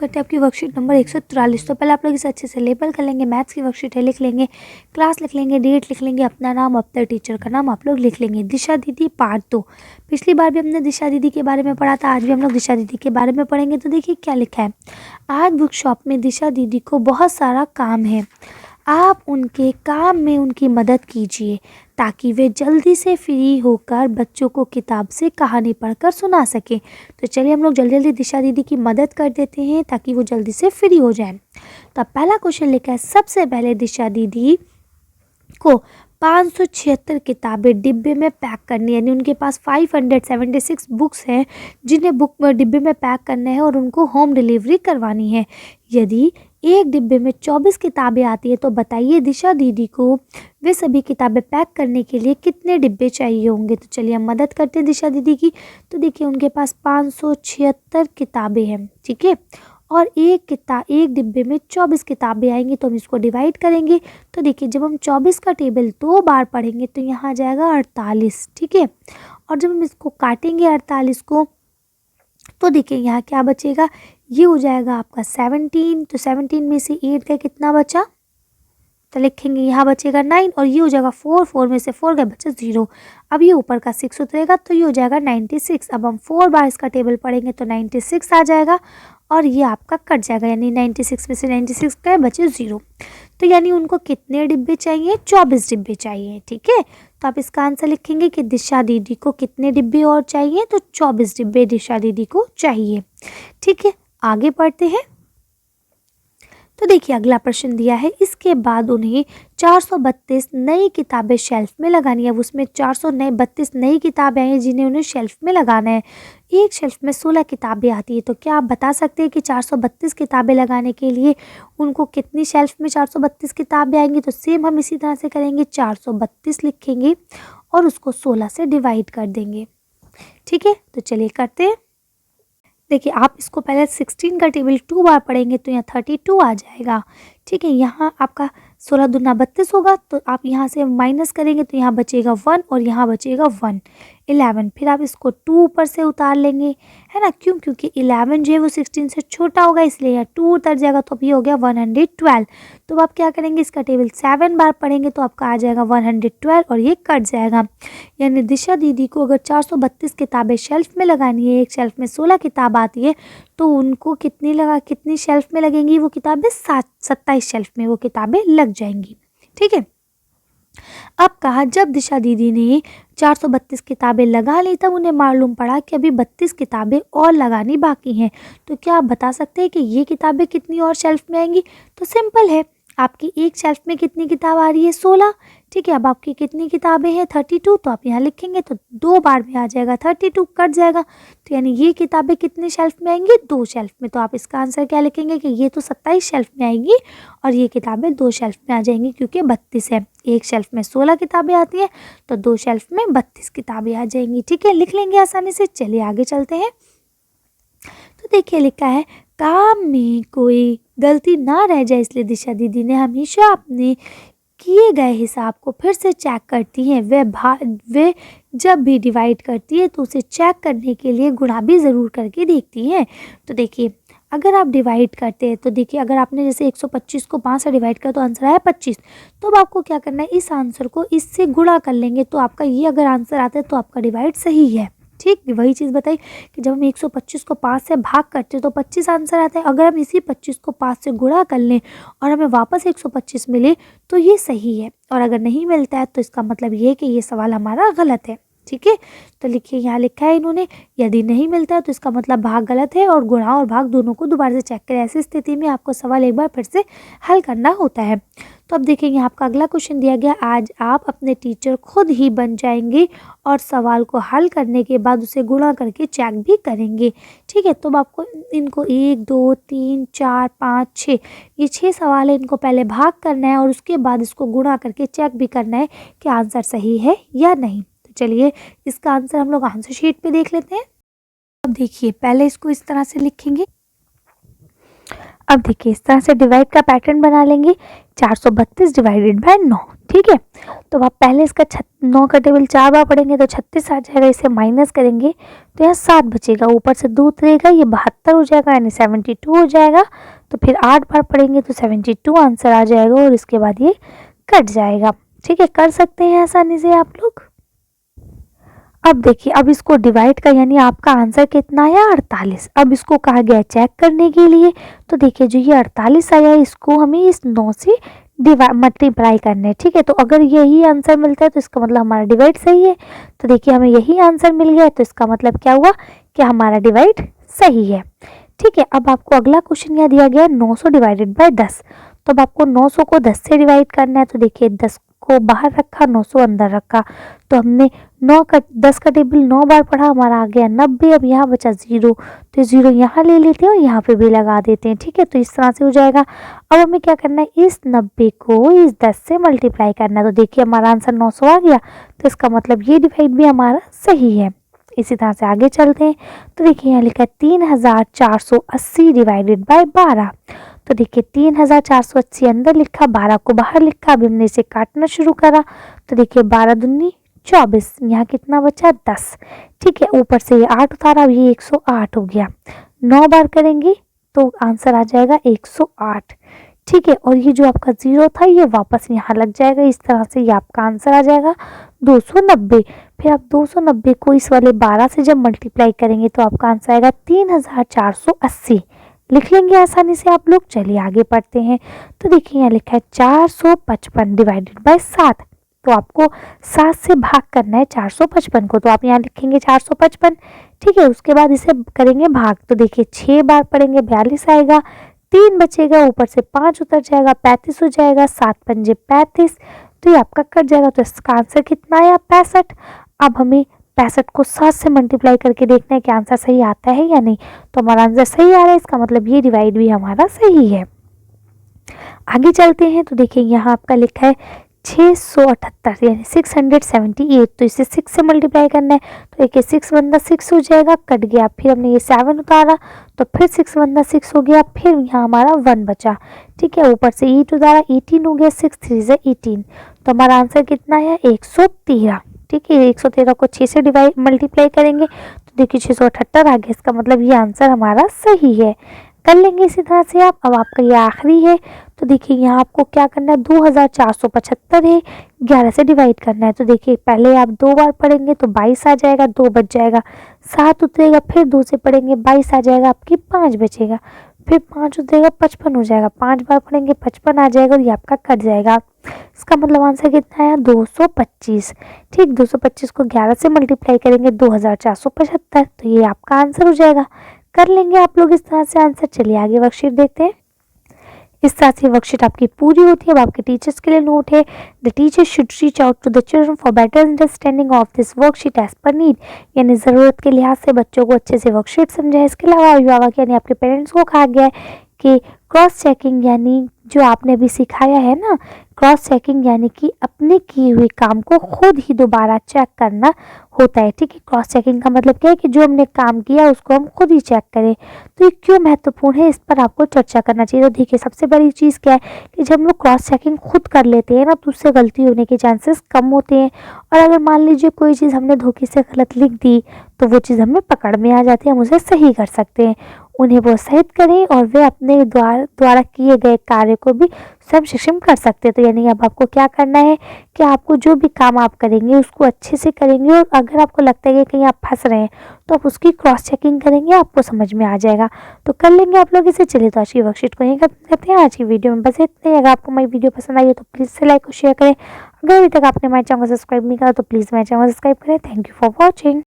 करते हैं आपकी वर्कशीट नंबर 143। तो पहले आप लोग इसे अच्छे से लेबल कर लेंगे। मैथ्स की वर्कशीट है, लिख लेंगे, क्लास लिख लेंगे, डेट लिख लेंगे, अपना नाम, अपने टीचर का नाम आप लोग लिख लेंगे। दिशा दीदी पार्ट 2। पिछली बार भी हमने दिशा दीदी के बारे में पढ़ा था, आज भी हम लोग दिशा दीदी के बारे में पढ़ेंगे। तो देखिए क्या लिखा है। आज बुक शॉप में दिशा दीदी को बहुत सारा काम है, आप उनके काम में उनकी मदद कीजिए ताकि वे जल्दी से फ्री होकर बच्चों को किताब से कहानी पढ़कर सुना सकें। तो चलिए हम लोग जल्दी जल्दी दिशा दीदी की मदद कर देते हैं ताकि वो जल्दी से फ्री हो जाए। तो पहला क्वेश्चन लिखा है, सबसे पहले दिशा दीदी को 576 किताबें डिब्बे में पैक करनी है, यानी उनके पास 576 बुक्स हैं जिन्हें बुक डिब्बे में पैक करना है और उनको होम डिलीवरी करवानी है। यदि एक डिब्बे में 24 किताबें आती है तो बताइए दिशा दीदी को वे सभी किताबें पैक करने के लिए कितने डिब्बे चाहिए होंगे। तो चलिए हम मदद करते हैं दिशा दीदी की। तो देखिए उनके पास 576 किताबें हैं, ठीक है, और एक डिब्बे में 24 किताबें आएंगी तो हम इसको डिवाइड करेंगे। तो देखिए जब हम 24 का टेबल 2 बार पढ़ेंगे तो यहाँ आ जाएगा 48, ठीक है, और जब हम इसको काटेंगे 48 को तो देखिए यहाँ क्या बचेगा, ये हो जाएगा आपका 17। तो 17 में से 8 का कितना बचा, तो लिखेंगे यहाँ बचेगा 9 और ये हो जाएगा 4, 4 में से 4 गए बचा 0। अब ये ऊपर का 6 उतरेगा तो ये हो जाएगा 96। अब हम 4 बार इसका टेबल पढ़ेंगे तो 96 आ जाएगा और ये आपका कट जाएगा, यानी 96 में से 96 गए बचे 0। तो यानी उनको कितने डिब्बे चाहिए, 24 डिब्बे चाहिए, ठीक है। तो आप इसका आंसर लिखेंगे कि दिशा दीदी को कितने डिब्बे और चाहिए, तो 24 डिब्बे दिशा दीदी को चाहिए, ठीक है। आगे बढ़ते हैं। तो देखिए अगला प्रश्न दिया है, इसके बाद उन्हें 432 नई किताबें शेल्फ में लगानी है। उसमें 432 नई किताबें आई हैं जिन्हें उन्हें शेल्फ में लगाना है। एक शेल्फ में 16 किताबें आती है, तो क्या आप बता सकते हैं कि 432 किताबें लगाने के लिए उनको कितनी शेल्फ में 432 किताबें आएंगी। तो सेम हम इसी तरह से करेंगे, 432 लिखेंगे और उसको 16 से डिवाइड कर देंगे, ठीक है। तो चलिए करते हैं। देखिए आप इसको पहले 16 का टेबल 2 बार पढ़ेंगे तो यहाँ 32 आ जाएगा, ठीक है। यहाँ आपका 16 दूना 32 होगा, तो आप यहाँ से माइनस करेंगे तो यहाँ बचेगा 1 और यहाँ बचेगा 1, 11। फिर आप इसको 2 ऊपर से उतार लेंगे, है ना, क्यों, क्योंकि 11 जो है वो 16 से छोटा होगा इसलिए यहाँ 2 उतर जाएगा, तो अब ये हो गया 112। तो आप क्या करेंगे, इसका टेबल 7 बार पढ़ेंगे तो आपका आ जाएगा 112 और ये कट जाएगा। यानी दिशा दीदी को अगर 432 किताबें शेल्फ में लगानी है, एक शेल्फ में 16 किताब आती है, तो उनको कितनी शेल्फ में लगेंगी वो किताबें, 27 शेल्फ में वो किताबें लग जाएंगी, ठीक है। अब कहा जब दिशा दीदी ने 432 किताबें लगा ली तब उन्हें मालूम पड़ा कि अभी 32 किताबें और लगानी बाकी हैं। तो क्या आप बता सकते हैं कि ये किताबें कितनी और शेल्फ में आएंगी। तो सिंपल है, आपकी एक शेल्फ में कितनी किताब आ रही है, 16, ठीक है। अब आपकी कितनी किताबें हैं, 32, तो आप यहाँ लिखेंगे तो 2 बार में आ जाएगा 32, कट जाएगा। तो यानी ये किताबें कितने शेल्फ में आएंगी, 2 शेल्फ में। तो आप इसका आंसर क्या लिखेंगे कि ये तो 27 शेल्फ में आएंगी और ये किताबें 2 शेल्फ में आ जाएंगी, क्योंकि 32 है। एक शेल्फ में 16 किताबें आती हैं तो 2 शेल्फ में 32 किताबें आ जाएंगी, ठीक है, लिख लेंगे आसानी से। चलिए आगे चलते हैं। तो देखिए लिखा है, काम में कोई गलती ना रह जाए इसलिए दिशा दीदी ने हमेशा अपने किए गए हिसाब को फिर से चेक करती हैं। वे जब भी डिवाइड करती है तो उसे चेक करने के लिए गुणा भी ज़रूर करके देखती हैं। तो देखिए अगर आप डिवाइड करते हैं तो देखिए अगर आपने जैसे 125 को 5 से डिवाइड किया तो आंसर आया 25, तो अब आपको क्या करना है, इस आंसर को इससे गुणा कर लेंगे तो आपका ये अगर आंसर आता है तो आपका डिवाइड सही है, ठीक। वही चीज़ बताई कि जब हम 125 को 5 से भाग करते हैं तो 25 आंसर आता है। अगर हम इसी 25 को 5 से गुणा कर लें और हमें वापस 125 मिले तो ये सही है, और अगर नहीं मिलता है तो इसका मतलब ये है कि ये सवाल हमारा गलत है, ठीक है। तो लिखिए यहाँ लिखा है इन्होंने, यदि नहीं मिलता है तो इसका मतलब भाग गलत है और गुणा और भाग दोनों को दोबारा से चेक करें। ऐसी स्थिति में आपको सवाल एक बार फिर से हल करना होता है। तो अब देखेंगे आपका अगला क्वेश्चन दिया गया, आज आप अपने टीचर खुद ही बन जाएंगे और सवाल को हल करने के बाद उसे गुणा करके चेक भी करेंगे, ठीक है। तो अब आपको इनको 1 2 3 4 5 6 ये 6 सवाल है, इनको पहले भाग करना है और उसके बाद इसको गुणा करके चेक भी करना है कि आंसर सही है या नहीं। तो चलिए इसका आंसर हम लोग आंसर शीट पे देख लेते हैं। अब देखिए पहले इसको इस तरह से लिखेंगे। अब देखिए इस तरह से डिवाइड का पैटर्न बना लेंगे, 432 डिवाइडेड बाय 9। ठीक है, तो आप पहले इसका 9 का टेबल 4 बार पढ़ेंगे तो 36 आ जाएगा, इसे माइनस करेंगे तो यहाँ 7 बचेगा, ऊपर से 2 उतरेगा, ये 72 हो जाएगा यानी 72 हो जाएगा। तो फिर 8 बार पढ़ेंगे तो 72 आंसर आ जाएगा और इसके बाद ये कट जाएगा। ठीक है, कर सकते हैं आसानी से आप लोग। अब देखिए, अब इसको डिवाइड का यानी आपका आंसर कितना आया 48। अब इसको कहा गया चेक करने के लिए, तो देखिए जो ये 48 आया इसको हमें इस 9 से मल्टीप्लाई करना है। ठीक है, तो अगर यही आंसर मिलता है तो इसका मतलब हमारा डिवाइड सही है। तो देखिए हमें यही आंसर मिल गया तो इसका मतलब क्या हुआ कि हमारा डिवाइड सही है। ठीक है, अब आपको अगला क्वेश्चन यहाँ दिया गया 900 डिवाइडेड बाय 10। तो अब आपको 900 को 10 से डिवाइड करना है। तो देखिए 10 को बाहर रखा, 900 अंदर रखा, तो हमने 10 का टेबल 9 बार पढ़ा, हमारा आ गया 90। अब यहाँ बचा 0, तो 0 यहाँ ले लेते हैं और यहाँ पे भी लगा देते हैं। ठीक है, तो इस तरह से हो जाएगा। अब हमें क्या करना है, इस 90 को इस 10 से मल्टीप्लाई करना है। तो देखिए हमारा आंसर 900 आ गया, तो इसका मतलब ये डिवाइड भी हमारा सही है। इसी तरह से आगे चलते हैं। तो देखिए यहाँ लिखा है 3480 डिवाइडेड बाय 12। तो देखिए 3480 अंदर लिखा, 12 को बाहर लिखा। अभी हमने इसे काटना शुरू करा, तो देखिए 12 दूनी 24, यहाँ कितना बचा 10। ठीक है, ऊपर से ये 8 उतारा, अब ये 108 हो गया। 9 बार करेंगे तो आंसर आ जाएगा 108। ठीक है, और ये जो आपका 0 था ये वापस यहाँ लग जाएगा। इस तरह से ये आपका आंसर आ जाएगा 290। फिर आप 290 को इस वाले 12 से जब मल्टीप्लाई करेंगे तो आपका आंसर आएगा 3480। लिख लेंगे आसानी से आप लोग। चलिए आगे पढ़ते हैं। तो देखिए यहाँ लिखा है 455 डिवाइडेड बाय 7। तो आपको 7 से भाग करना है 455 को, तो आप यहाँ लिखेंगे 455। ठीक है, उसके बाद इसे करेंगे भाग। तो देखिए 6 बार पढ़ेंगे 42 आएगा, 3 बचेगा, ऊपर से 5 उतर जाएगा, 35 हो जाएगा, 7 पंजे 35, तो ये आपका कट जाएगा। तो इसका आंसर कितना आया 65। अब हमें 65 को 7 से मल्टीप्लाई करके देखना है कि आंसर सही आता है या नहीं। तो हमारा आंसर सही आ रहा है, इसका मतलब ये डिवाइड भी हमारा सही है। आगे चलते हैं। तो देखिए यहाँ आपका लिखा है 678 यानी 678, तो इसे 6 से मल्टीप्लाई करना है। तो देखिए 6 बंदा 6 हो जाएगा, कट गया। फिर हमने ये 7 उतारा तो फिर 6 बंदा 6 हो गया, फिर यहाँ हमारा 1 बचा। ठीक है, ऊपर से 8 उतारा, 18 हो गया, 6 3 से 18, तो हमारा आंसर कितना है 113। ठीक है, 113 को 6 से मल्टीप्लाई करेंगे तो देखिए 678 आ गया, इसका मतलब ये आंसर हमारा सही है। कर लेंगे इसी तरह से आप। अब आपका ये आखिरी है। तो देखिए यहाँ आपको क्या करना है, 2475 है, 11 से डिवाइड करना है। तो देखिए पहले आप 2 बार पढ़ेंगे तो 22 आ जाएगा, 2 बच जाएगा, 7 उतरेगा, फिर 2 से पढ़ेंगे 22 आ जाएगा, आपकी 5 बचेगा, फिर 5 उतरेगा 55 हो जाएगा, 5 बार पढ़ेंगे 55 आ जाएगा और ये आपका कट जाएगा। इसका मतलब आंसर कितना है 225। ठीक, 225 को 11 से मल्टीप्लाई करेंगे 2475, तो ये आपका आंसर हो जाएगा। कर लेंगे आप लोग इस तरह से आंसर। चलिए आगे वर्कशीट देखते हैं। इस तरह से वर्कशीट आपकी पूरी होती है। अब आपके टीचर्स के लिए नोट है, the teacher should reach out to the children for better understanding of this worksheet as per need, यानी ज़रूरत के लिहाज से बच्चों को अच्छे से वर्कशीट समझाए। इसके अलावा अभिभावक यानी आपके पेरेंट्स को कहा गया है कि क्रॉस चेकिंग यानी जो आपने अभी सिखाया है ना, क्रॉस चेकिंग यानी कि अपने किए हुए काम को खुद ही दोबारा चेक करना होता है। ठीक है, क्रॉस चेकिंग का मतलब क्या है कि जो हमने काम किया उसको हम खुद ही चेक करें। तो ये क्यों महत्वपूर्ण है, इस पर आपको चर्चा करना चाहिए। तो देखिए सबसे बड़ी चीज़ क्या है कि जब हम लोग क्रॉस चेकिंग खुद कर लेते हैं ना तो उससे गलती होने के चांसेस कम होते हैं। और अगर मान लीजिए कोई चीज़ हमने धोखे से गलत लिख दी तो वो चीज़ हमें पकड़ में आ जाती है, हम उसे सही कर सकते हैं। उन्हें प्रोत्साहित करें और वे अपने द्वारा किए गए कार्य को भी स्वयं सक्षम कर सकते हैं। तो यानी अब आपको क्या करना है कि आपको जो भी काम आप करेंगे उसको अच्छे से करेंगे, और अगर आपको लगता है कि कहीं आप फंस रहे हैं तो आप उसकी क्रॉस चेकिंग करेंगे, आपको समझ में आ जाएगा। तो कर लेंगे आप लोग इसे। चलिए तो आज की वर्कशीट को यहीं खत्म करते हैं। आज की वीडियो में बस इतना ही। अगर आपको मेरी वीडियो पसंद आई हो तो प्लीज़ से लाइक और शेयर करें। अगर अभी तक आपने मेरे चैनल को सब्सक्राइब नहीं करा तो प्लीज़ मेरे चैनल को सब्सक्राइब करें। Thank you for watching.